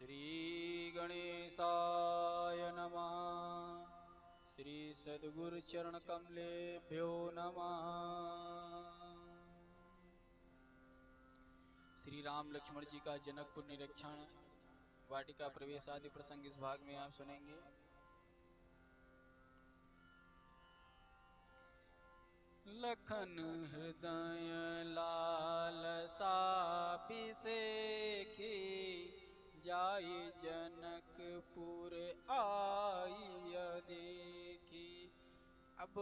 श्री गणेशाय नमः। श्री सद्गुरु चरण कमलेभ्यो नमः। श्री राम लक्ष्मण जी का जनकपुर निरीक्षण, वाटिका प्रवेश आदि प्रसंग इस भाग में आप सुनेंगे। लखन हृदय लालसा बिसेखी, जाई जनकपुर आई देखी। अब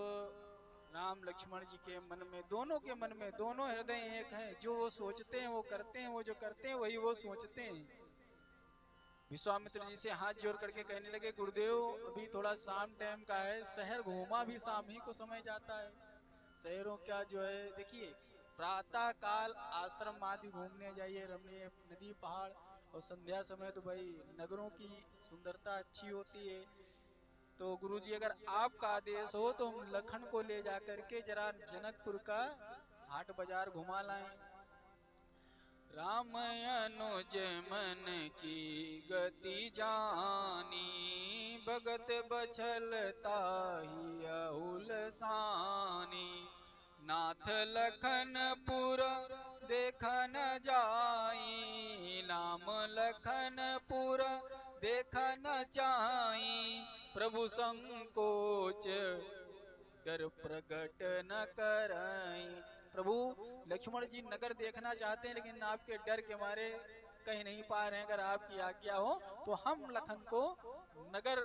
राम लक्ष्मण जी के मन में, दोनों के मन में, दोनों हृदय एक हैं। जो वो सोचते हैं वो करते हैं, वो जो करते हैं वही वो सोचते हैं। विश्वामित्र जी से हाथ जोड़ करके कहने लगे, गुरुदेव अभी थोड़ा शाम टाइम का है, शहर घूमा भी शाम ही को समय जाता है। शहरों का जो है देखिए, प्रातः काल आश्रम आदि घूमने जाइए, रमणीय नदी पहाड़, और संध्या समय तो भाई नगरों की सुंदरता अच्छी होती है। तो गुरुजी अगर आपका आदेश हो तो हम लखन को ले जा करके जरा जनकपुर का हाट बाजार घुमा लाएं। राम अनुज मन की गति जानी, भगत बछल ताहि अहुल सानी। नाथ लखनपुर देखन जाई, नाम लखनपुर देखन जाई। प्रभु संकोच डर प्रगट न कराई। प्रभु लक्ष्मण जी नगर देखना चाहते हैं, लेकिन आपके डर के मारे कहीं नहीं पा रहे हैं। अगर आपकी आज्ञा हो तो हम लखन को नगर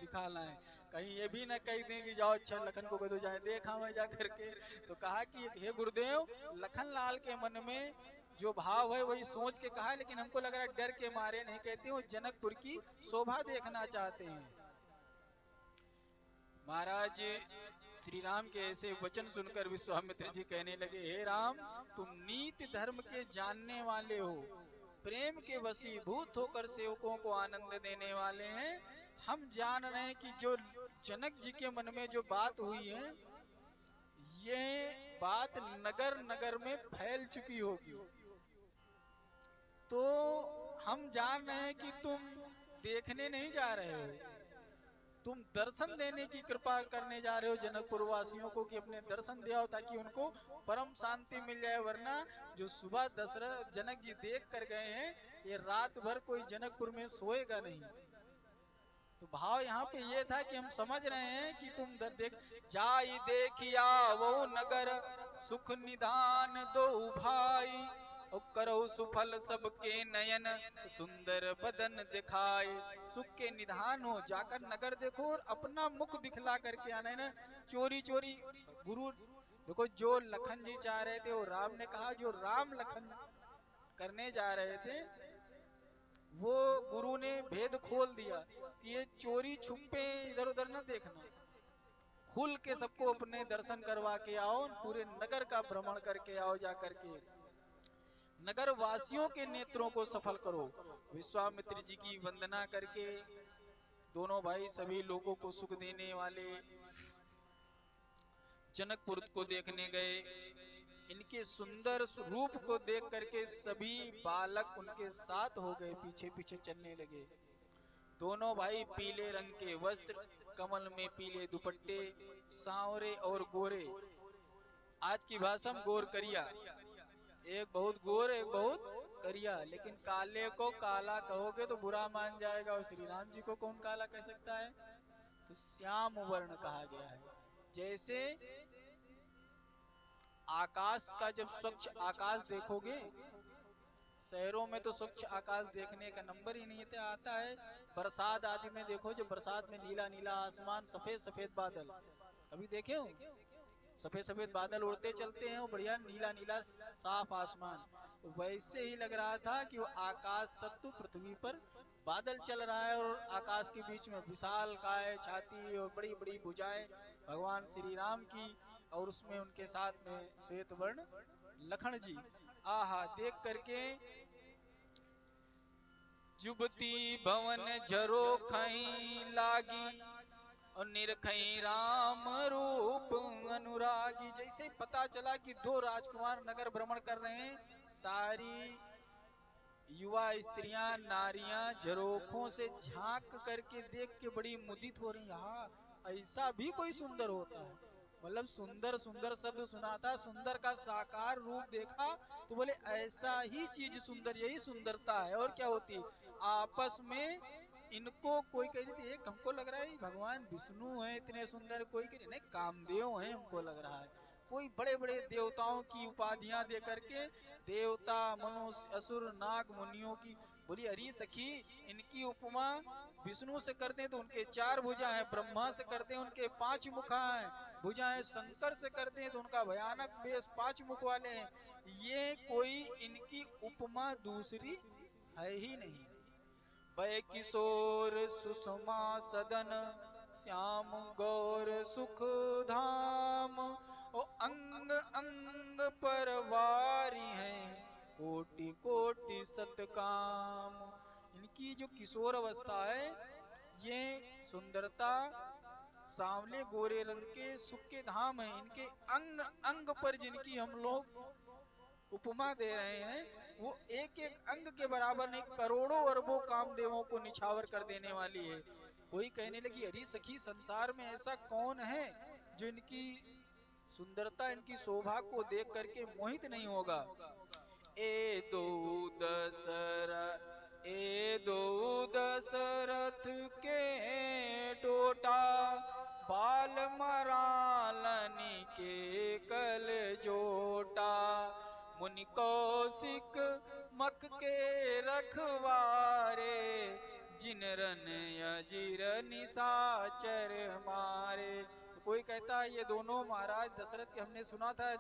दिखा लाएं। कहीं ये भी न कह दें कि जाओ अच्छा लखन को कदो जाए देखा मैं जा करके। तो कहा कि हे गुरुदेव, लखन लाल के मन में जो भाव है वही सोच के कहा, लेकिन हमको लग रहा है डर के मारे नहीं कहते, वो जनकपुर की शोभा देखना चाहते हैं। महाराज श्री राम के ऐसे वचन सुनकर विश्वामित्र जी कहने लगे, हे राम, तुम नीति धर्म के जानने वाले हो, प्रेम के वशीभूत होकर सेवकों को आनंद देने वाले हैं। हम जान रहे हैं कि जो जनक जी के मन में जो बात हुई है, ये बात नगर नगर में फैल चुकी होगी। तो हम जान रहे हैं कि तुम देखने नहीं जा रहे हो, तुम दर्शन देने की कृपा करने जा रहे हो जनकपुर वासियों को, कि अपने दर्शन दिया हो ताकि उनको परम शांति मिल जाए। वरना जो सुबह दशरथ जनक जी देख कर गए हैं, ये रात भर कोई जनकपुर में सोएगा नहीं। तो भाव यहाँ पे ये था कि हम समझ रहे हैं कि तुम देख जाई देखिया वो नगर, सुख निधान दो भाई। और करो सुफल सबके नयन, सुंदर बदन दिखाए। सुख के निधान हो, जाकर नगर देखो और अपना मुख दिखला करके आना है ना। चोरी चोरी गुरु देखो, जो लखन जी चाह रहे थे वो राम ने कहा, जो राम लखन करने जा रहे थे वो गुरु ने भेद खोल दिया कि ये चोरी छुपे इधर उधर न देखना, खुल के सबको अपने दर्शन करवा के आओ, पूरे नगर का भ्रमण करके आओ, जा करके नगर वासियों के नेत्रों को सफल करो। विश्वामित्र जी की वंदना करके दोनों भाई सभी लोगों को सुख देने वाले जनकपुर को देखने गए। इनके सुंदर रूप को देख करके सभी बालक उनके साथ हो गए, पीछे पीछे चलने लगे। दोनों भाई पीले रंग के वस्त्र, कमल में पीले दुपट्टे, सांवरे और गोरे, आज की भाषा में गोर करिया, एक बहुत गोर एक बहुत करिया। लेकिन काले को काला कहोगे तो बुरा मान जाएगा, और श्री राम जी को कौन काला कह सकता है? तो श्याम वर्ण कहा गया है। जैसे आकाश का जब स्वच्छ आकाश देखोगे, शहरों में तो स्वच्छ आकाश देखने का नंबर ही नहीं आता है। बरसात आदि में देखो, जब बरसात में नीला नीला आसमान, सफेद सफेद बादल, कभी देखे हो? सफेद सफेद बादल उड़ते चलते हैं, वो बढ़िया नीला नीला साफ आसमान। तो वैसे ही लग रहा था कि वो आकाश तत्व पृथ्वी पर बादल चल रहा है, और आकाश के बीच में विशाल काय छाती और बड़ी बड़ी भुजाएं भगवान श्री राम की, और उसमें उनके साथ में श्वेत वर्ण लखन जी। आहा, देख करके जुबती भवन झरो खई लागी, और निरखई राम रूप अनुरागी। जैसे ही पता चला कि दो राजकुमार नगर भ्रमण कर रहे हैं, सारी युवा स्त्रियां नारियां झरोखों से झांक करके देख के बड़ी मुदित हो रही, हाँ ऐसा भी कोई सुंदर होता है। मतलब सुंदर सुंदर शब्द सुना था, सुंदर का साकार रूप देखा तो बोले ऐसा ही चीज सुंदर, यही सुंदरता है। और क्या होती आपस में इनको कोई कह रही थी, एक हमको लग रहा है भगवान विष्णु है इतने सुंदर, कोई कह रही नहीं कामदेव है हमको लग रहा है। कोई बड़े बड़े देवताओं की उपाधियां दे करके देवता मनुष्य असुर नाग मुनियों की, बोली अरे सखी इनकी उपमा विष्णु से करते हैं तो उनके 4 भुजा हैं, ब्रह्मा से करते हैं उनके 5 मुखा हैं भुजा है, शंकर से करते हैं तो उनका भयानक बेस 5 मुख वाले हैं। ये कोई इनकी उपमा दूसरी है ही नहीं। वै किशोर सुषमा सदन श्याम गौर सुख धाम, ओ अंग अंग पर वारी है कोटि कोटि सतकाम। इनकी जो किशोर अवस्था है, ये सुंदरता सांवले गोरे रंग के सुख के धाम है। इनके अंग अंग पर जिनकी हम लोग उपमा दे रहे हैं, वो एक एक अंग के बराबर नहीं, करोड़ों अरबों कामदेवों को निछावर कर देने वाली है। कोई कहने लगी अरे सखी संसार में ऐसा कौन है जो इनकी सुंदरता इनकी शोभा को देख करके मोहित नहीं होगा। ए दो दशरथ के टोटा बाल मरालनी के कल जोटा, मुनि कौशिक मक के रखवारे, जिन रन अजीर निशाचर मारे। तो कोई कहता है ये दोनों महाराज दशरथ के हमने सुना था,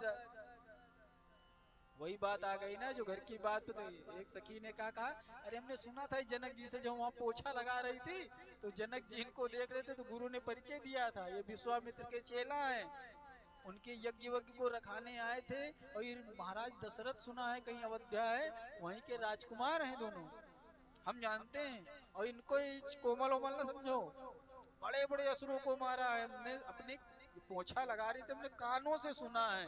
वही बात आ गई ना जो घर की बात। तो एक सखी ने कहा अरे हमने सुना था जनक जी से, जो वहाँ पोछा लगा रही थी तो जनक जी इनको देख रहे थे तो गुरु ने परिचय दिया था, ये विश्वामित्र के चेला हैं, उनके यज्ञ वज्ञ को रखाने आए थे। और ये महाराज दशरथ सुना है कहीं अयोध्या है, वहीं के राजकुमार हैं दोनों, हम जानते हैं। और इनको कोमल ओमल न समझो, बड़े बड़े असुरों को मारा है हमने, अपने पोछा लगा रही थे हमने कानों से सुना है।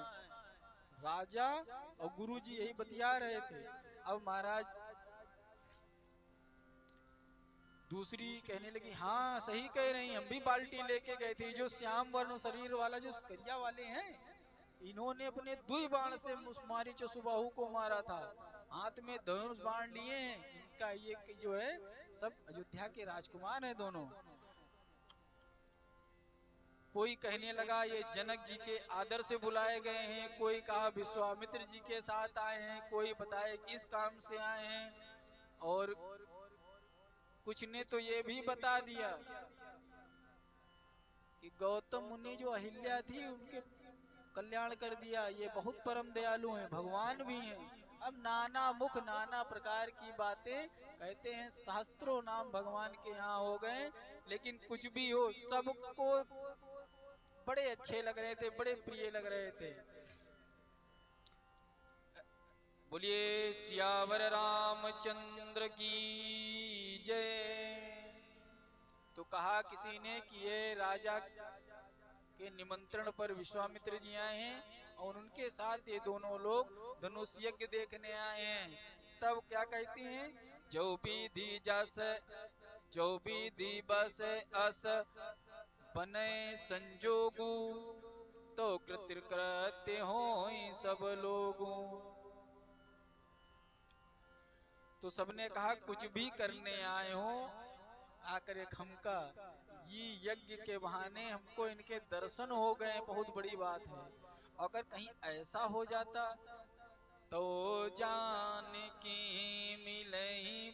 राजा और गुरुजी यही बतिया रहे थे। अब महाराज दूसरी कहने लगी हाँ सही कह रही, हम भी बाल्टी लेके गए थे, जो श्याम वर्ण शरीर वाला जो करिया वाले हैं, इन्होंने अपने दुई बाण से मारीच सुबाहु को मारा था, हाथ में धनुष बाण लिए हैं। इनका ये जो है सब अयोध्या के राजकुमार हैं दोनों। कोई कहने लगा ये जनक जी के आदर से बुलाए गए हैं, कोई कहा विश्वामित्र जी के साथ आए हैं, कोई बताए किस काम से आए हैं, और कुछ ने तो ये भी बता दिया कि गौतम मुनि जो अहिल्या थी उनके कल्याण कर दिया, ये बहुत परम दयालु हैं, भगवान भी हैं। अब नाना मुख नाना प्रकार की बातें कहते हैं, शास्त्रों नाम भगवान के यहाँ हो गए। लेकिन कुछ भी हो सबको बड़े अच्छे लग रहे थे, बड़े प्रिय लग रहे थे। बोलिए सियावर रामचंद्र की जय। तो कहा किसी ने कि ये राजा के निमंत्रण पर विश्वामित्र जी आए हैं और उनके साथ ये दोनों लोग धनुष यज्ञ देखने आए हैं। तब क्या कहती हैं, जो विधि जस जो विधि बस अस बने संजोगु, तो कृत्य हो सब लोगों। तो सबने कहा कुछ भी करने आए हो आकर हमका, ये यज्ञ के बहाने हमको इनके दर्शन हो गए, बहुत बड़ी बात है। अगर कहीं ऐसा हो जाता तो जानकी मिले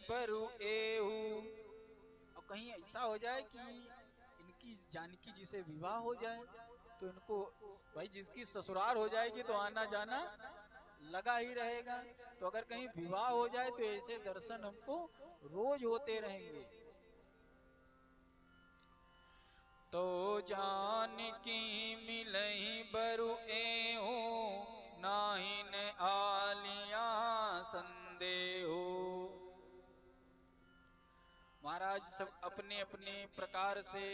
बरु एहू, और कहीं ऐसा हो जाए कि इनकी जानकी जी से विवाह हो जाए तो इनको भाई जिसकी ससुराल हो जाएगी तो आना जाना लगा ही रहेगा। तो अगर कहीं विवाह हो जाए तो ऐसे दर्शन हमको रोज होते रहेंगे। तो जानकी मिलहि बरु एहू, नाहिन आलिया संदेहो। महाराज सब अपने अपने प्रकार से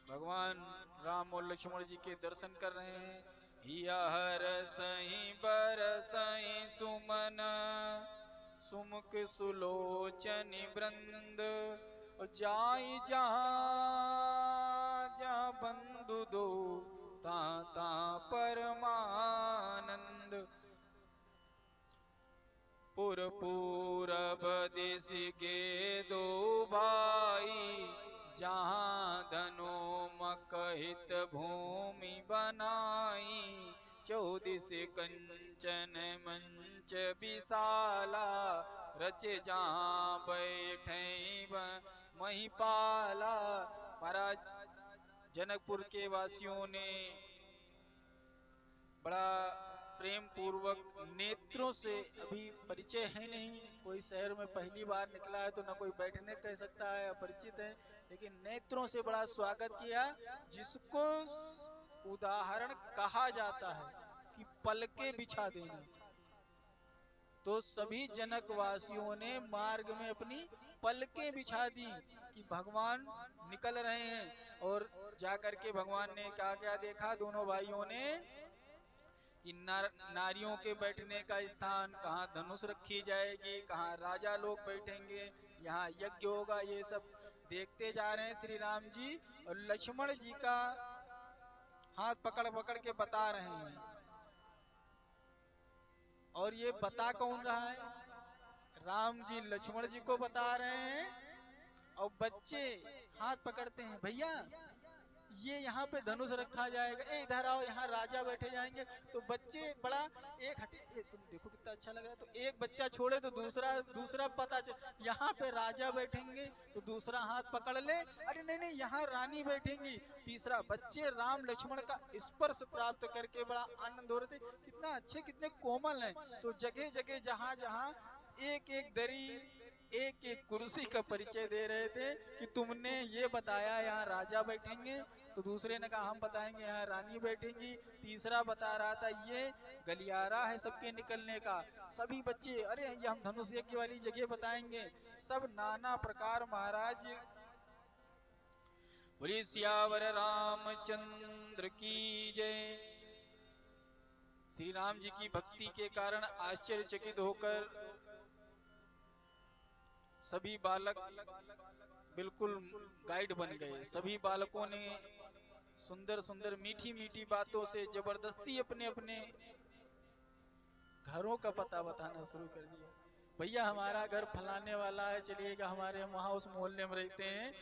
भगवान राम और लक्ष्मण जी के दर्शन कर रहे हैं। यह रसहि बरसहि सुमन सुमुख सुलोचन वृंद जाई जहाँ जहाँ बंधु दो ता परमानंद। पुर पूरब दिश के दो भाई जहाँ धनो मकहित भूमि बनाई। चौदिस कंचन मंच विशाला रचे जहाँ बैठे महिपाला। महाराज जनकपुर के वासियों ने बड़ा प्रेम पूर्वक नेत्रों से, अभी परिचय है नहीं, कोई शहर में पहली बार निकला है तो ना कोई बैठने कह सकता है, अपरिचित है, लेकिन नेत्रों से बड़ा स्वागत किया, जिसको उदाहरण कहा जाता है कि पलके बिछा देना। तो सभी जनक वासियों ने मार्ग में अपनी पलकें बिछा दी कि भगवान निकल रहे हैं। और जाकर के भगवान ने क्या क्या देखा, दोनों भाइयों ने कि नारियों के बैठने का स्थान, कहाँ धनुष रखी जाएगी, कहाँ राजा लोग बैठेंगे, यहाँ यज्ञ होगा, ये सब देखते जा रहे हैं श्री राम जी। और लक्ष्मण जी का हाथ पकड़ पकड़ के बता रहे हैं। और ये बता कौन रहा है? राम जी लक्ष्मण जी को बता रहे हैं। और बच्चे हाथ पकड़ते हैं, भैया ये यहाँ पे धनुष रखा जाएगा, ए इधर आओ, यहाँ राजा बैठे जाएंगे। तो बच्चे बड़ा एक हटे, तुम देखो कितना अच्छा लग रहा है, तो एक बच्चा छोड़े तो दूसरा पता चल, यहाँ पे राजा बैठेंगे, तो दूसरा हाथ पकड़ ले, अरे नहीं नहीं यहाँ रानी बैठेंगी, तीसरा। बच्चे राम लक्ष्मण का स्पर्श प्राप्त करके बड़ा आनंद हो रहे थे, कितना अच्छे कितने कोमल हैं। तो जगह जगह जहाँ जहाँ एक एक दरी एक एक कुर्सी का परिचय दे रहे थे कि तुमने ये बताया यहाँ राजा बैठेंगे, तो दूसरे ने कहा हम बताएंगे यहाँ रानी बैठेंगी, तीसरा बता रहा था ये गलियारा है सबके निकलने का। सभी बच्चे अरे ये हम धनुष यज्ञ वाली जगह बताएंगे। सब नाना प्रकार। महाराज बोलिए सियावर रामचंद्र की जय। श्री राम जी की भक्ति के कारण आश्चर्यचकित होकर सभी बालक बिल्कुल गाइड बन गए। सभी बालकों ने सुंदर सुंदर मीठी मीठी बातों से जबरदस्ती अपने अपने घरों का पता बताना शुरू कर दिया। भैया हमारा घर फलाने वाला है, चलिएगा हमारे हम वहाँ उस मोहल्ले में रहते हैं।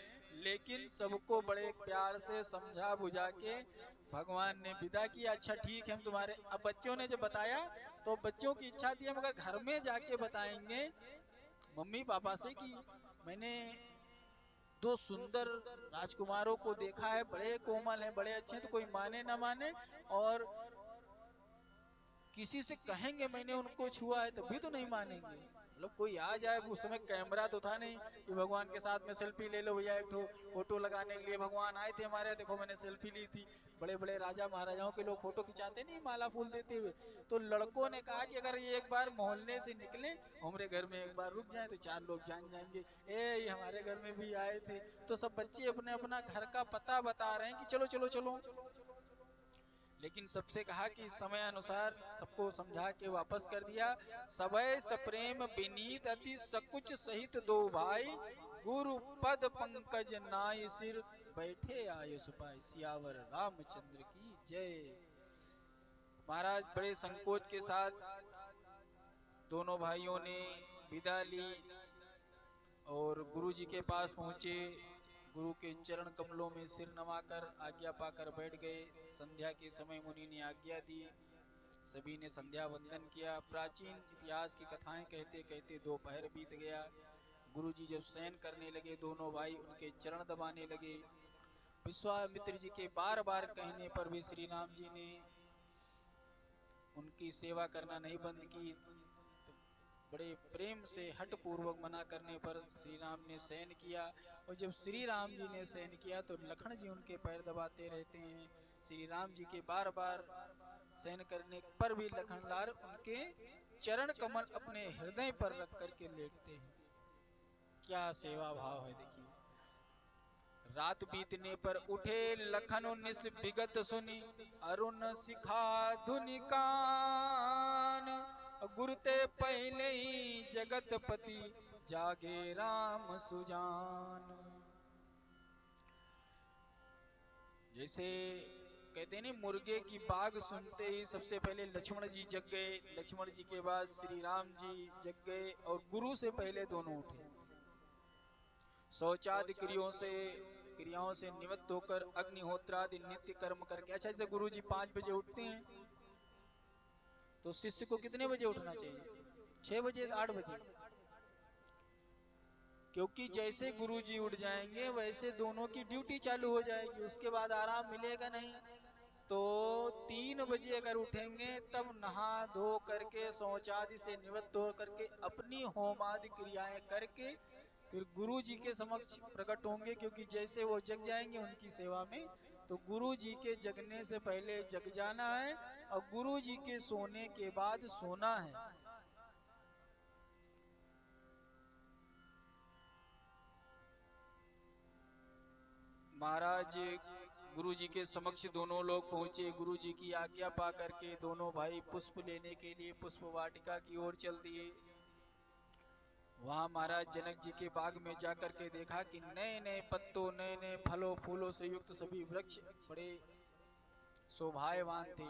लेकिन सबको बड़े प्यार से समझा बुझा के भगवान ने विदा किया। अच्छा ठीक है हम तुम्हारे, अब बच्चों ने जब बताया तो बच्चों की इच्छा थी हम अगर घर में जाके बताएंगे मम्मी पापा से कि मैंने दो सुंदर राजकुमारों को देखा है, बड़े कोमल हैं, बड़े अच्छे हैं, तो कोई माने ना माने, और किसी से कहेंगे मैंने उनको छुआ है तभी तो नहीं मानेंगे। मतलब कोई आ जाए, उस समय कैमरा तो था नहीं कि भगवान के साथ में सेल्फी ले लो भैया, एक फोटो लगाने के लिए भगवान आए थे हमारे, देखो मैंने सेल्फी ली थी। बड़े बड़े राजा महाराजाओं के लोग फोटो खिंचाते नहीं माला फूल देते हुए। तो लड़कों ने कहा कि अगर ये एक बार मोहल्ले से निकले, हमारे घर में एक बार रुक जाए तो चार लोग जान जाएंगे ये हमारे घर में भी आए थे। तो सब बच्चे अपने अपना घर का पता बता रहे हैं कि चलो चलो चलो। लेकिन सबसे कहा कि समय अनुसार सबको समझा के वापस कर दिया। सबय सप्रेम विनीत अति सकुच सहित दो भाई, गुरु पद पंकज नाय सिर बैठे आय सुपाय। सियावर रामचंद्र की जय। महाराज बड़े संकोच के साथ दोनों भाइयों ने विदा ली और गुरु जी के पास पहुंचे। गुरु के चरण कमलों में सिर नवाकर आज्ञा पाकर बैठ गए। संध्या के समय मुनि ने आज्ञा दी, सभी ने संध्या वंदन किया। प्राचीन इतिहास की कथाएं कहते कहते दोपहर बीत गया। गुरु जी जब शयन करने लगे, दोनों भाई उनके चरण दबाने लगे। विश्वामित्र जी के बार बार कहने पर भी श्री राम जी ने उनकी सेवा करना नहीं बंद की। तो बड़े प्रेम से हठ पूर्वक मना करने पर श्री राम ने शयन किया। और जब श्री राम जी ने शयन किया तो लखन जी उनके पैर दबाते रहते हैं। श्री राम जी के बार बार शयन करने पर भी लखनलाल उनके चरण कमल अपने हृदय पर रख करके लेटते हैं। क्या सेवा भाव है देखिए। रात बीतने पर उठे लखन निस विगत सुनी, अरुण शिखा धुनि कान। गुरुते पहले ही जगतपति, जागे राम सुजान। जैसे कहते हैं ना, मुर्गे की बाग सुनते ही सबसे पहले लक्ष्मण जी जग गए, लक्ष्मण जी के बाद श्री राम जी जग गए और गुरु से पहले दोनों उठे। शौचादि क्रियाओं से निवृत्त होकर अग्निहोत्रादि नित्य कर्म करके, अच्छा जैसे गुरु जी 5 बजे उठते हैं तो शिष्य को कितने बजे उठना चाहिए? 6 बजे 8 बजे, क्योंकि जैसे गुरुजी उठ जाएंगे वैसे दोनों की ड्यूटी चालू हो जाएगी, उसके बाद आराम मिलेगा नहीं। तो 3 बजे अगर उठेंगे तब नहा धो करके शौचादि से निवृत्त हो करके अपनी होमादि क्रियाएं करके फिर गुरु जी के समक्ष प्रकट होंगे, क्योंकि जैसे वो जग जाएंगे उनकी सेवा में। तो गुरु जी के जगने से पहले जग जाना है और गुरु जी के सोने के बाद सोना है। महाराज गुरु जी के समक्ष दोनों लोग पहुंचे। गुरु जी की आज्ञा पा करके दोनों भाई पुष्प लेने के लिए पुष्प वाटिका की ओर चल दिए। वहां महाराज जनक जी के बाग में जाकर के देखा कि नए नए पत्तों, नए नए फलों फूलों से युक्त सभी वृक्ष बड़े शोभायमान थे।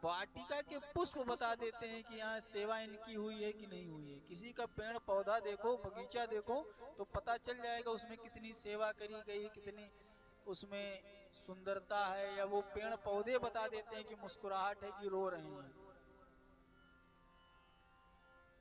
वाटिका के पुष्प बता देते हैं कि यहाँ सेवा इनकी हुई है कि नहीं हुई है। किसी का पेड़ पौधा देखो, बगीचा देखो तो पता चल जाएगा उसमें कितनी सेवा करी गई, कितनी उसमें सुंदरता है। या वो पेड़ पौधे बता देते हैं कि मुस्कुराहट है कि रो रहे हैं।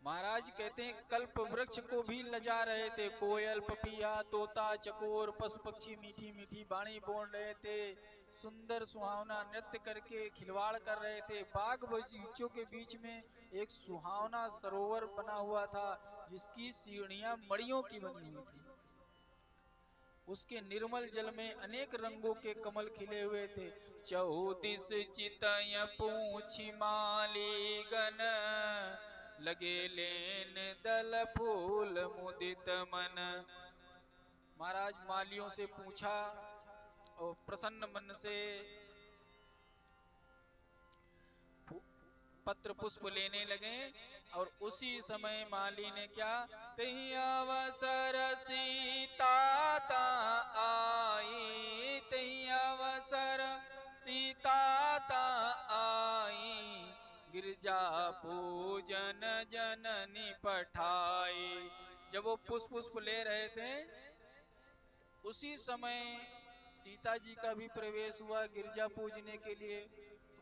महाराज कहते हैं कल्प वृक्ष को भी लजा रहे थे। कोयल, पपीहा, तोता, चकोर, पशु पक्षी मीठी मीठी वाणी बोल रहे थे, सुंदर सुहावना नृत्य करके खिलवाड़ कर रहे थे। बाग बगीचों के बीच में एक सुहावना सरोवर बना हुआ था, जिसकी सीढ़ियां मड़ियों की बनी हुई थी। उसके निर्मल जल में अनेक रंगों के कमल खिले हुए थे। चौदिस चितय पूछी माली गण, लगे लेन दल फूल मुदित मन। महाराज मालियों से पूछा और प्रसन्न मन से पत्र पुष्प लेने लगे। और उसी समय माली ने क्या, तही अवसर सीता आई, तही अवसर सीता आई, गिरजा पूजन जननी पठाई। जब वो पुष्प ले रहे थे उसी समय सीता जी का भी प्रवेश हुआ गिरजा पूजने के लिए।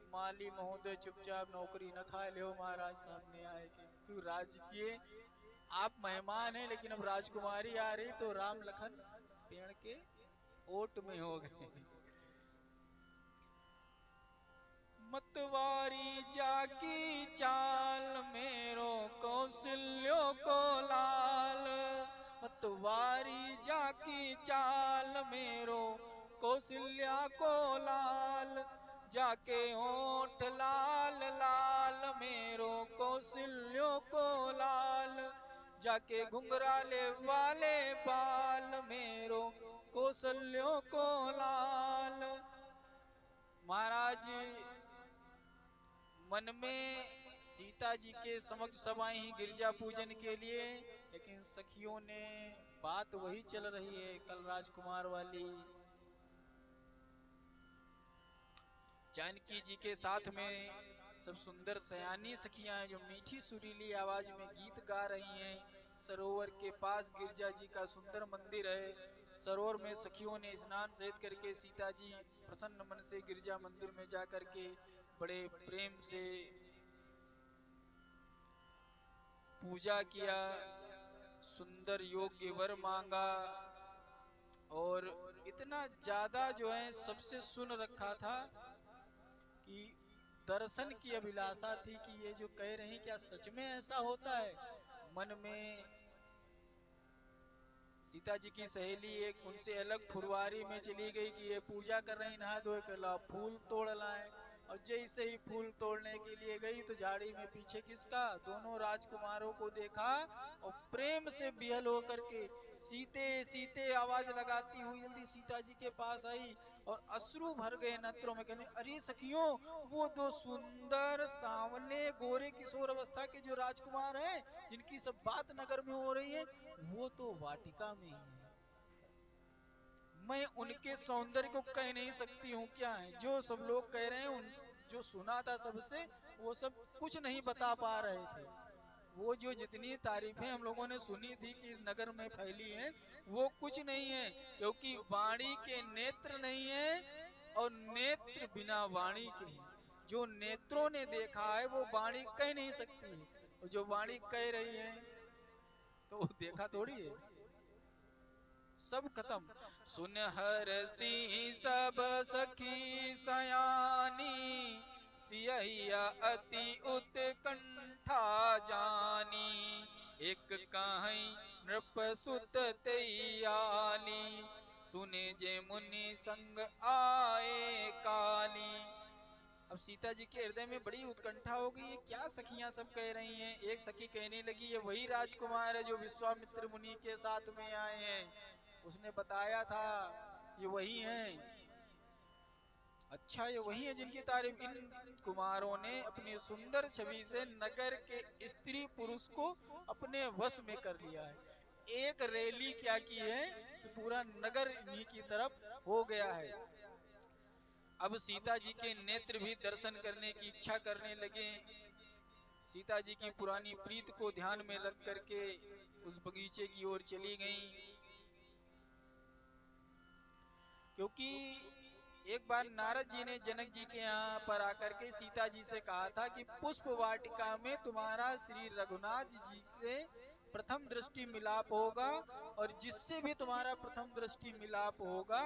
माली महोदय चुपचाप नौकरी न खा ले, महाराज सामने आए कि क्यों राजकीय आप मेहमान हैं, लेकिन अब राजकुमारी आ रही तो राम लखन पेड़ के ओट में हो गए। मतवारी जाकी चाल मेरो कौशल्यो को लाल, मतवारी जाकी चाल मेरो कौशल्या को लाल, जाके होठ लाल लाल मेरो कौशल्यों को लाल, जाके घुंघराले वाले बाल मेरो कौशल्यों को लाल। महाराज मन में सीता जी के समक्ष सब आई ही गिरजा पूजन के लिए, लेकिन सखियों ने बात वही चल रही है कल राजकुमार वाली। जानकी जी के साथ में सब सुंदर सयानी सखियां हैं जो मीठी सुरीली आवाज में गीत गा रही हैं। सरोवर के पास गिरजा जी का सुंदर मंदिर है। सरोवर में सखियों ने स्नान सहित करके सीता जी प्रसन्न मन से गिरजा मंदिर में जा करके बड़े प्रेम से पूजा किया, सुंदर योग्य वर मांगा। और इतना ज्यादा जो है सबसे सुन रखा था कि दर्शन की अभिलाषा थी कि ये जो कह रहे हैं क्या सच में ऐसा होता है। मन में सीता जी की सहेली एक उनसे अलग फुलवारी में चली गई कि ये पूजा कर रही, नहा धोए के ला फूल तोड़ लाए। और जैसे ही फूल तोड़ने के लिए गई तो झाड़ी में पीछे किसका, दोनों राजकुमारों को देखा और प्रेम से बिहल होकर के सीते सीते आवाज लगाती हुई जल्दी सीता जी के पास आई और अश्रु भर गए नेत्रों में, कहने अरे सखियों, वो दो सुंदर सांवले गोरे किशोर अवस्था के जो राजकुमार हैं जिनकी सब बात नगर में हो रही है, वो तो वाटिका में ही है। मैं उनके सौंदर्य को कह नहीं सकती हूँ क्या है, जो सब लोग कह रहे हैं उन जो सुना था सबसे वो सब कुछ नहीं बता पा रहे थे। वो जो जितनी तारीफें हम लोगों ने सुनी थी कि नगर में फैली हैं वो कुछ नहीं है, क्योंकि वाणी के नेत्र नहीं है और नेत्र बिना वाणी के हैं। जो नेत्रों ने देखा है वो वाणी कह नहीं सकती है, और जो वाणी कह रही है तो देखा थोड़ी है। सब खत्म। सुनहर सी सब सखी सयानी, सियहिया अति उत्कंठा जानी, एक कहीं नृप सुत तैयाली, सुने जे मुनि संग आए काली। अब सीता जी के हृदय में बड़ी उत्कंठा हो गई है, क्या सखियां सब कह रही हैं। एक सखी कहने लगी ये वही राजकुमार है जो विश्वामित्र मुनि के साथ में आए हैं, उसने बताया था ये वही हैं। अच्छा ये वही है जिनकी तारीफ। इन कुमारों ने अपनी सुंदर छवि से नगर के स्त्री पुरुष को अपने वश में कर लिया है। एक रैली क्या की है कि पूरा नगर इन्हीं की तरफ हो गया है। अब सीता जी के नेत्र भी दर्शन करने की इच्छा करने लगे। सीता जी की पुरानी प्रीत को ध्यान में रख करके उस बगीचे की ओर चली गईं, क्योंकि एक बार नारद जी ने जनक जी के यहाँ पर आकर के सीता जी से कहा था कि पुष्प वाटिका में तुम्हारा श्री रघुनाथ जी से प्रथम दृष्टि मिलाप होगा, और जिससे भी तुम्हारा प्रथम दृष्टि मिलाप होगा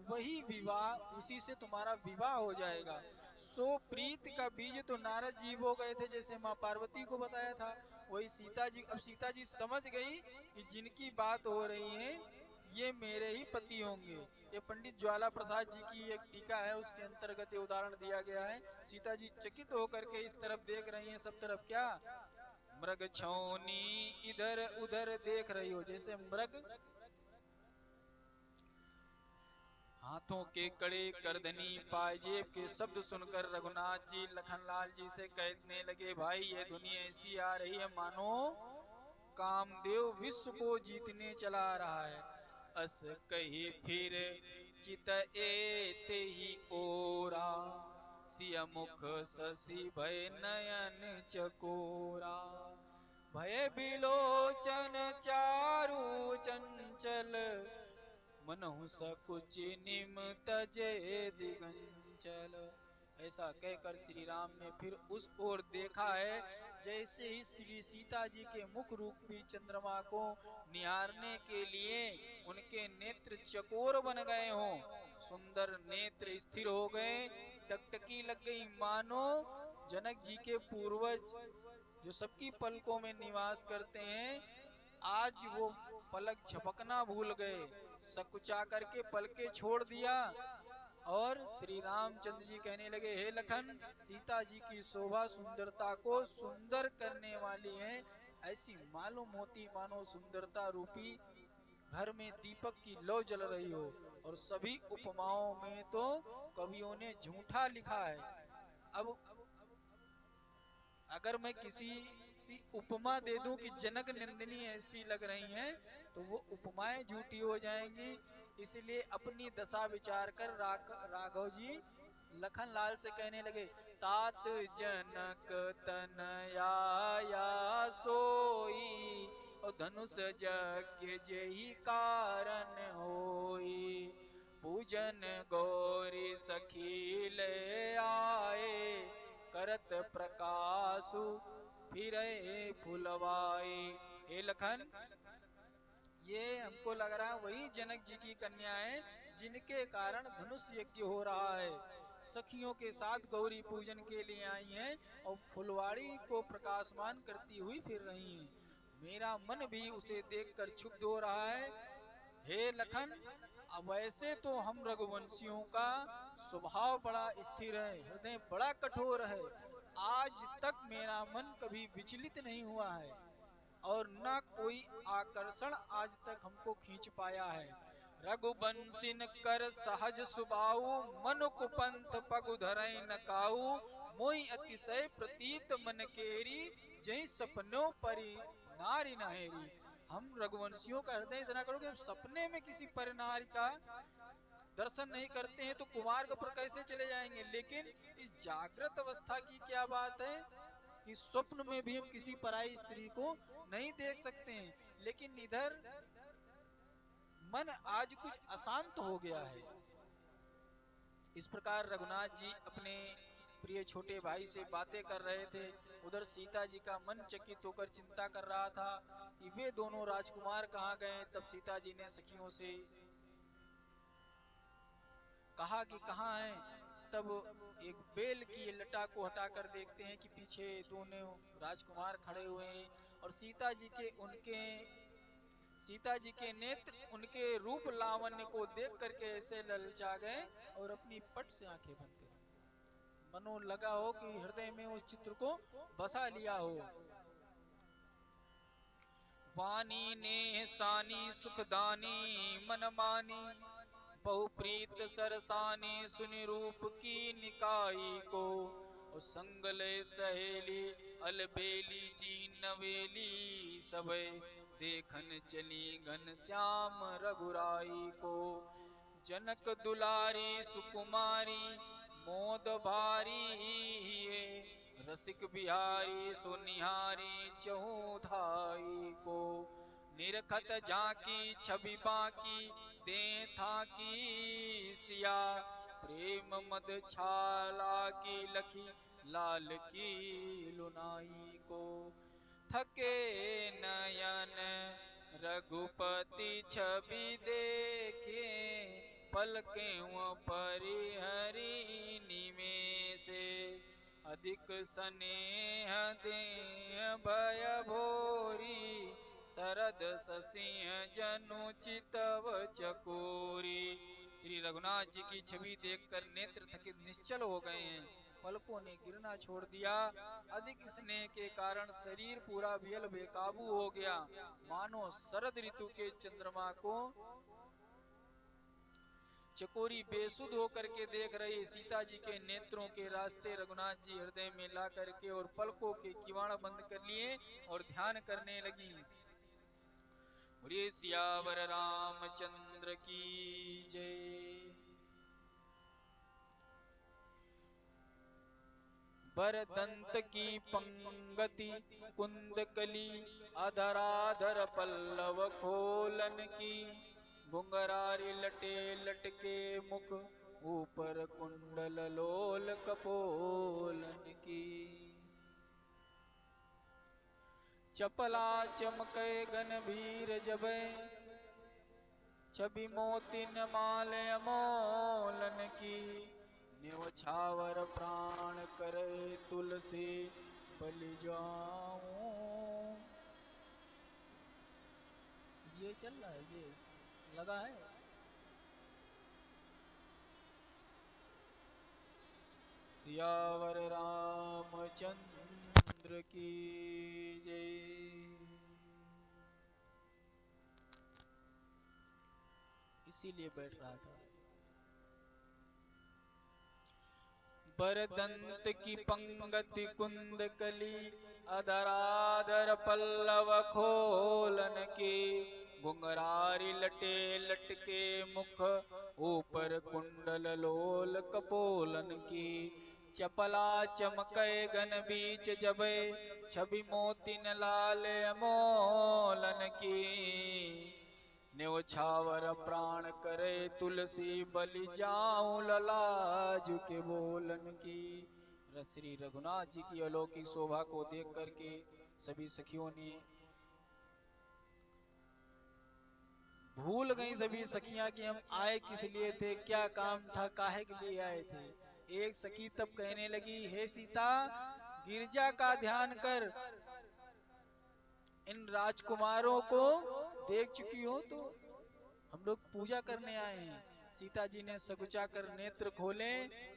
वही विवाह, उसी से तुम्हारा विवाह हो जाएगा। सो प्रीत का बीज तो नारद जी बो गए थे, जैसे माँ पार्वती को बताया था, वही सीता जी। अब सीता जी समझ गई कि जिनकी बात हो रही है ये मेरे ही पति होंगे। ये पंडित ज्वाला प्रसाद जी की एक टीका है, उसके अंतर्गत ये उदाहरण दिया गया है। सीता जी चकित होकर के इस तरफ देख रही हैं, सब तरफ क्या मृग छौनी इधर उधर देख रही हो, जैसे मृग हाथों के कड़े करधनी पाजेब के शब्द सुनकर रघुनाथ जी लखनलाल जी से कहने लगे, भाई ये दुनिया ऐसी आ रही है मानो कामदेव विश्व को जीतने चला रहा है। अस कही फिर चित एते ही ओरा, सिया मुख शशि भय नयन चकोरा, भय बिलोचन चारु चंचल, मनहु सकुच निम तजे दिगंचल। ऐसा कहकर श्री राम ने फिर उस ओर देखा है, जैसे ही श्री सीता जी के मुख रूपी चंद्रमा को निहारने के लिए उनके नेत्र चकोर बन गए हों, सुंदर नेत्र स्थिर हो गए, टकटकी लग गई, मानो जनक जी के पूर्वज जो सबकी पलकों में निवास करते हैं आज वो पलक झपकना भूल गए, सकुचा करके पलके छोड़ दिया। और श्री रामचंद्र जी कहने लगे, हे लखन, सीता जी की शोभा सुंदरता को सुंदर करने वाली है, ऐसी मालूम होती मानो सुंदरता रूपी घर में दीपक की लौ जल रही हो। और सभी उपमाओं में तो कवियों ने झूठा लिखा है। अब अगर मैं किसी सी उपमा दे दूं कि जनक नंदिनी ऐसी लग रही हैं, तो वो उपमाएं झूठी हो जाएंगी। इसलिए अपनी दशा विचार कर राघव जी लखनलाल से कहने लगे, तात जनक तनया सोई, और धनुष यज्ञ जेहि कारण होई, पूजन गौरी सखी ले आए, करत प्रकाशु फिरे फुलवाए। हे लखन, ये हमको लग रहा है वही जनक जी की कन्या है जिनके कारण धनुष यज्ञ हो रहा है, सखियों के साथ गौरी पूजन के लिए आई हैं और फुलवाड़ी को प्रकाशमान करती हुई फिर रही हैं। मेरा मन भी उसे देखकर क्षुब्ध हो रहा है। हे लखन, अब वैसे तो हम रघुवंशियों का स्वभाव बड़ा स्थिर है, हृदय बड़ा कठोर है। आज तक मेरा मन कभी विचलित नहीं हुआ है और न कोई आकर्षण आज तक हमको खींच पाया है। रघुबंसिन कर सहज सुबाऊ, मन कुपंथ पगु धरई न काऊ। मोहि अतिशय प्रतीत मन केरी, जय सपनों परी नारी नहेरी। हम रघुवंशियों का हृदय इतना करो कि सपने में किसी परिनारी का दर्शन नहीं करते हैं तो कुमार्ग पर कैसे चले जाएंगे। लेकिन इस जागृत अवस्था की क्या बात है कि स्वप्न में भी हम किसी पराई स्त्री को नहीं देख सकते हैं। लेकिन इधर मन आज कुछ अशांत हो गया है। इस प्रकार रघुनाथ जी अपने प्रिय छोटे भाई से बातें कर रहे थे। उधर सीता जी का मन चकित होकर चिंता कर रहा था कि वे दोनों राजकुमार कहाँ गए। तब सीता जी ने सखियों से कहा कि कहाँ हैं। तब एक बेल की लटा को हटाकर देखते हैं कि पीछे दोनों राजकुमार खड़े हुए हैं और सीता जी के नेत्र उनके रूप लावण्य को देख करके ऐसे ललचा गए और अपनी पट से आंखें बंद कर, मनो लगा हो कि हृदय में उस चित्र को बसा लिया हो। वानी ने सानी सुखदानी मन मानी, बहुप्रीत सरसानी सुनि रूप की निकाई को। और संगले सहेली अलबेली जी नवेली, सबे देखन चली घन श्याम रघुराई को। जनक दुलारी सुकुमारी मोद भारी, रसिक बिहारी सुनिहारी चौधाई को। निरखत झांकी छवि बाकी दे था की सिया, प्रेम मद छाला की लखी लाल की लुनाई को। थके नयन रघुपति छवि देखे, पलके परिहरी निमेषे। अधिक स्नेह दे भय भोरी, शरद ससिंह जनु चितव चकोरी। श्री रघुनाथ जी की छवि देखकर नेत्र थकित निश्चल हो गए हैं, पलकों ने गिरना छोड़ दिया। अधिक स्नेह के कारण शरीर पूरा वियल बेकाबू हो गया, मानो शरद ऋतु के चंद्रमा को चकोरी बेसुध होकर के देख रही। सीता जी के नेत्रों के रास्ते रघुनाथ जी हृदय में ला करके और पलकों के किवाड़ बंद कर लिए और ध्यान करने लगी। बोलिए सियावर रामचंद्र की जय। बरदंत की पंगति कुंदकली, अधराधर पल्लव खोलन की। घुंघरारी लटे लटके मुख, ऊपर कुंडल लोल कपोलन की। चपला चमके गंभीर जबे, छवि मोतिन माल अमोलन की। न्योछावर प्राण करे तुलसी, बलि जाऊं। ये चल रहा है, ये लगा है। सियावर रामचंद्र की जय। इसीलिए बैठ रहा था। बरदंत की पंगति कुंदकली, अधराधर पल्लव खोलन की। घुंघरारी लटे लटके मुख, ऊपर कुंडल लोल कपोलन की। चपला चमके गन बीच जबे, छवि मोतिन लाल अमोलन की। न्योछावर प्राण करे तुलसी, बलि जाऊं ललाज के बोलन की। श्री रघुनाथ जी की अलौकिक शोभा को देख करके सभी सखियों ने भूल गई। सभी सखियां कि हम आए किस लिए थे, क्या काम था, काहे के लिए आए थे। एक सखी तब कहने लगी, हे सीता गिरजा का ध्यान कर, इन राजकुमारों को देख चुकी हो तो हम लोग पूजा करने आए हैं। सीता जी ने सकुचा कर नेत्र खोले,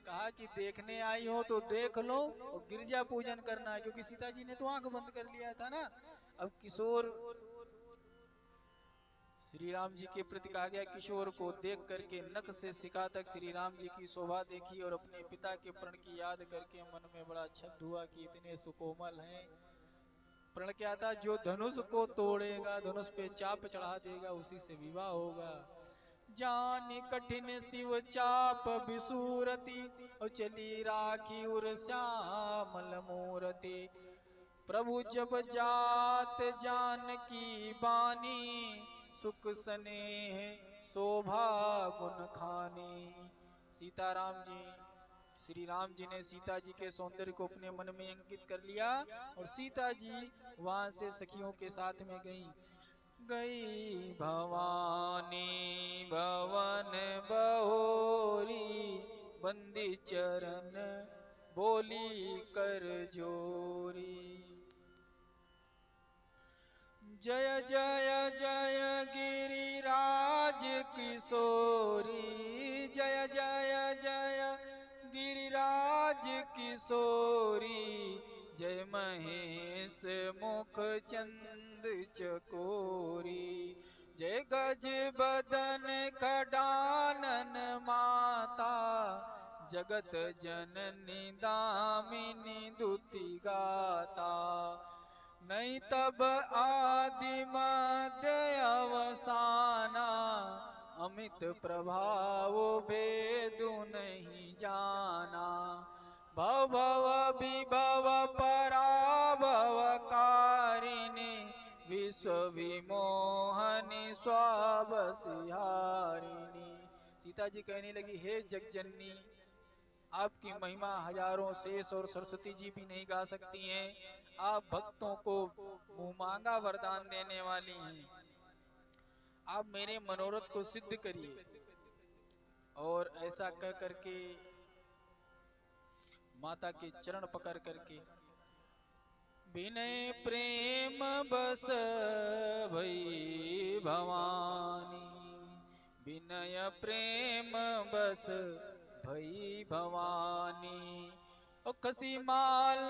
कहा कि देखने आई हो तो देख लो और गिरजा पूजन करना है, क्योंकि सीता जी ने तो आंख बंद कर लिया था ना। अब किशोर श्री राम जी के प्रति कहा गया, किशोर को देख करके नख से सिका तक श्री राम जी की शोभा देखी और अपने पिता के प्रण की याद करके मन में बड़ा क्षुब्ध हुआ कि इतने सुकोमल हैं। प्रण क्या था, जो धनुष को तोड़ेगा, धनुष पे चाप चढ़ा देगा, उसी से विवाह होगा। जानी कठिन शिव चाप विसूरती और चली राखी उर श्यामल मूरति। प्रभु जब जात जान की बानी, सुख स्नेह शोभा गुण खानी। सीताराम जी, श्री राम जी ने सीता जी के सौंदर्य को अपने मन में अंकित कर लिया और सीता जी वहां से सखियों के साथ में गई भवानी भवन बहोरी, बंदी चरण बोली कर जोरी। जय जय जय गिरिराज किशोरी, जय जय जय गिरिराज किशोरी। जय महेश मुख चंद चकोरी, जय गज बदन खडानन माता। जगत जननी दामिनी दुति गाता, नहीं तब आदि मध्य अवसाना। अमित प्रभाव वेदु नहीं जाना, भव भव विभव पराभव कारिणी। विश्व विमोहनी स्वावसिहारिणी। सीता जी कहने लगी, हे जगजननी, आपकी महिमा हजारों शेष और सरस्वती जी भी नहीं गा सकती हैं। आप भक्तों को मुंह मांगा वरदान देने वाली हैं। आप मेरे मनोरथ को सिद्ध करिए। और ऐसा कह करके माता के चरण पकड़ करके विनय प्रेम बस भई भवानी, विनय प्रेम बस भई भवानी। ओ खसी माल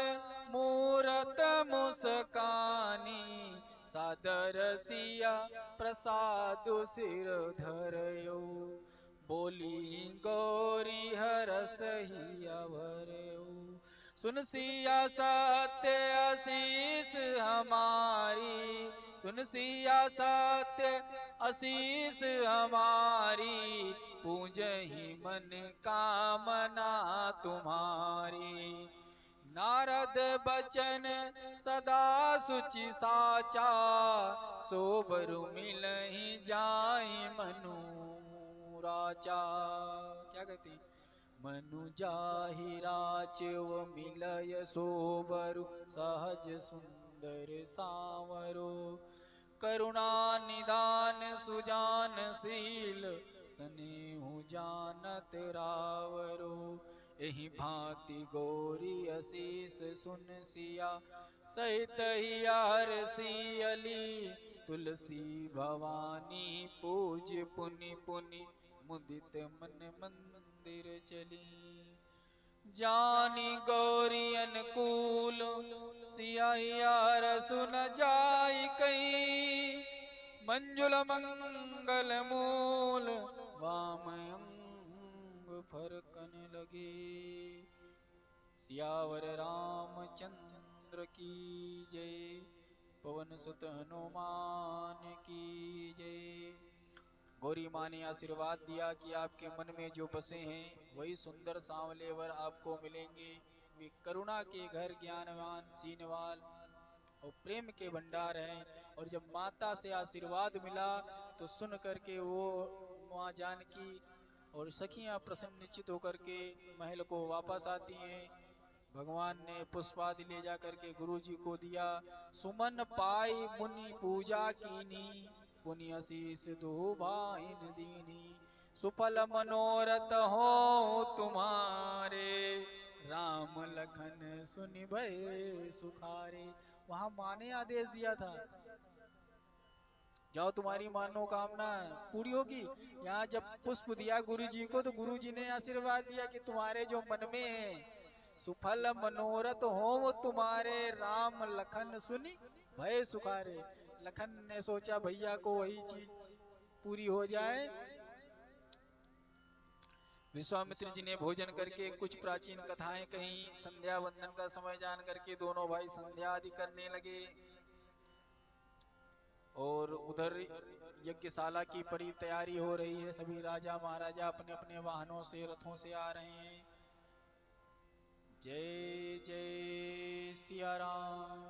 मूरत मुस्कानी, सादर सिया प्रसाद सिर धरयो। बोली गौरी हरस ही अवरयो, सुन सिया सत्य आशीष हमारी। सुन सिया सत्य आशीष हमारी, पूजहि मन कामना तुम्हारी। नारद बचन सदा सुचि साचा, सोबरु मिलहि जाहि मनु राचा। क्या कहती, मनु जाहि राचव मिलय सोबरु, सहज सुंदर सांवरो। करुणा निदान सुजान शील, स्नेहु जानत रावरो। एहि भांति गौरी असीस सुन सिया, सहित हियार सियली। तुलसी भवानी पूज पुनि पुनि, मुदित मन मंदिर चली। जानी गौरी अनुकूल, सिया हियार सुन जाई कहीं। मंजुल मंगल मूल, वाम अंग फरकन लगे। सियावर रामचंद्र की जय, पवन सुत हनुमान की जय। गौरी माँ ने आशीर्वाद दिया कि आपके मन में जो बसे हैं वही सुंदर सांवले वर आपको मिलेंगे। वे करुणा के घर, ज्ञानवान, सीनवाल और प्रेम के भंडार हैं। और जब माता से आशीर्वाद मिला तो सुन करके वो माँ जानकी और सखियां प्रसन्न निश्चित होकर के महल को वापस आती हैं। भगवान ने पुष्पादि ले जा करके गुरु जी को दिया। सुमन पाई मुनि पूजा कीनी, पुनि आशीष दो भाइन दीनी। सुफल मनोरथ हो तुम्हारे, राम लखन सुनि भय सुखारे। वहां माँ ने आदेश दिया था जाओ तुम्हारी मनोकामना पूरी होगी। यहाँ जब पुष्प दिया गुरु जी को तो गुरु जी ने आशीर्वाद दिया कि तुम्हारे जो मन में है सुफल मनोरथ हो वो तुम्हारे, राम लखन सुनी भय सुखारे। लखन ने सोचा भैया को वही चीज पूरी हो जाए। विश्वामित्र जी ने भोजन करके कुछ प्राचीन कथाएं कहीं, संध्या वंदन का समय जान करके दोनों भाई संध्या आदि करने लगे। और उधर यज्ञशाला की बड़ी तैयारी हो रही है, सभी राजा महाराजा अपने अपने वाहनों से रथों से आ रहे हैं। जय जय सिया राम।